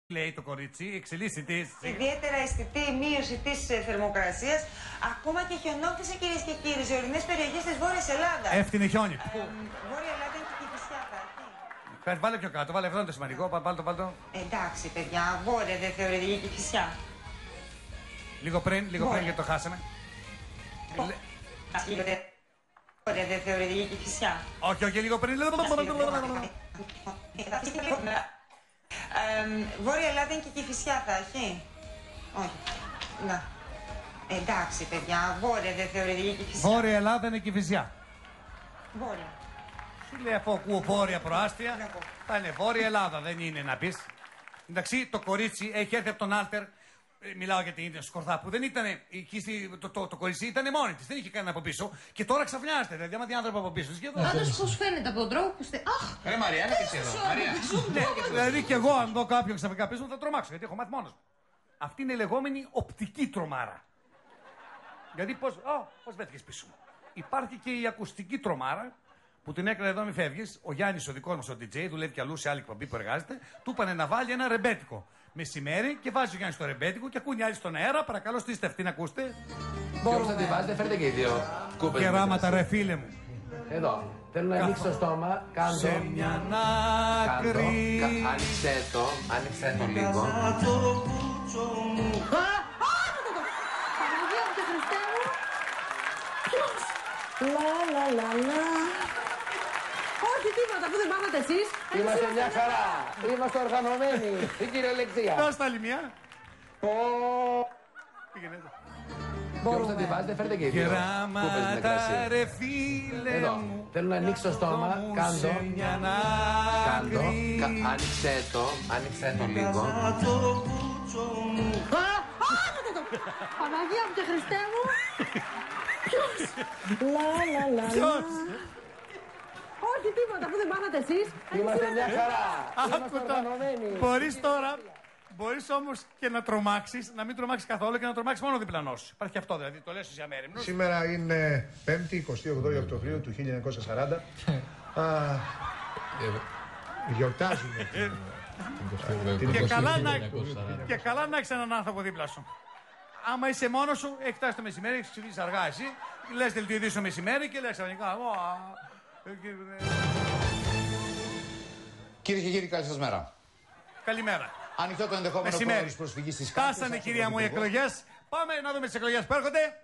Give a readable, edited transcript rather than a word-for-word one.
Λέει το κορίτσι, εξελίσσει τη. Ιδιαίτερα αισθητή μείωση της θερμοκρασίας, ακόμα και χιονόκτησε, κυρίες και κύριοι, σε ορεινές περιοχές της Βόρειας Ελλάδας. Έφτιανε χιόνι. Βόρεια Ελλάδα είναι και Κηφισιά, θα έρθει. Βάλε πιο κάτω, βάλε αυτό είναι το σημαντικό. Βάλ' το. Εντάξει, παιδιά, Βόρεια δεν θεωρείται και Κηφισιά. Λίγο πριν γιατί το χάσαμε. Βόρεια δεν θεωρείται και Κηφισιά. Όχι, λίγο πριν. Βόρεια Ελλάδα είναι και Κηφισιά, θα έχει. Όχι. Να. Εντάξει, παιδιά, Βόρεια δεν θεωρείται και Κηφισιά. Βόρεια Ελλάδα είναι Κηφισιά. Βόρεια. Σου λέει, αφού ακούω βόρεια προάστια, θα είναι Βόρεια Ελλάδα, δεν είναι να πει. Εντάξει, το κορίτσι έχει έρθει από τον Άλτερ. Μιλάω για την ίδια σκορδά που δεν ήταν εκεί. Το κορίτσι ήταν μόνη τη, δεν είχε κανένα από πίσω. Και τώρα ξαφνιάζεται. Δηλαδή, άμα δει άνθρωπο από πίσω. Πάντως, πώς φαίνεται από τον τρόπο που είστε. Αχ! Ρε Μαριάννα, τι είσαι εδώ. Δηλαδή, και εγώ, αν δω κάποιον ξαφνικά πίσω, θα τρομάξω γιατί έχω μάθει μόνος μου. Αυτή είναι η λεγόμενη οπτική τρομάρα. Γιατί πώς βρέθηκες πίσω μου. Υπάρχει και η ακουστική τρομάρα. Που την έκανε εδώ, μη φεύγεις. Ο Γιάννης, ο δικός μας, ο DJ, δουλεύει κι αλλού σε άλλη εκπομπή που εργάζεται. Του είπανε να βάλει ένα ρεμπέτικο μεσημέρι και βάζει ο Γιάννης το ρεμπέτικο και ακούνε οι άλλοι στον αέρα. Παρακαλώ, στήστε αυτή να ακούστε. Μπορείτε να τη βάζετε, φέρτε και οι δύο κούπες. Κεράματα, ρε φίλε μου. Εδώ. Θέλω να ανοίξω το στόμα. Κάντο. Σε μια άκρη. Άνοιξε το λίγο. Παναγία μου και Χριστέ μου! Ποιος? Λα. Όχι τίποτα, αφού δεν πάθατε εσείς. Είμαστε μια χαρά. Είμαστε οργανωμένοι. Η κυριολεξία. Δώσ' τα άλλη μια. Μπορείτε να τη βάζετε, φέρτε και οι δύο κούπες με κρασί. Κεράματα, ρε φίλε Εδώ. μου. Θέλω να ανοίξω το στόμα. Κάντο. Κάντο. Άνοιξε το λίγο. Παναγία μου και Χριστέ μου! Ποιος? Λα. Ποιος? Όχι τίποτα, αφού δεν πάθατε εσείς. Είμαστε μια χαρά. Είμαστε Άκουτα. οργανωμένοι. Μπορείς όμως και να τρομάξεις, να μην τρομάξεις καθόλου και να τρομάξεις μόνο διπλανός σου. Υπάρχει αυτό δηλαδή, το λες εσύ αμέριμνος. Σήμερα είναι 5η, 28 Οκτωβρίου του 1940. Γιορτάζουμε την Και καλά να έχεις έναν άνθρωπο δίπλα σου. Άμα είσαι μόνος σου, έχει φτάσει το μεσημέρι, έχεις ξυπνήσει αργά εσύ, λες δελτίο το μεσημέρι και λες ξαφνικά. Κύριε και κύριοι, καλή σας μέρα. Καλημέρα. Ανοιχτό το ενδεχόμενο Μεσημέρι. χώρο προσφυγής στις κάρτες. Φτάσανε, κυρία μου, οι εκλογές. Πάμε να δούμε τις εκλογές που έρχονται.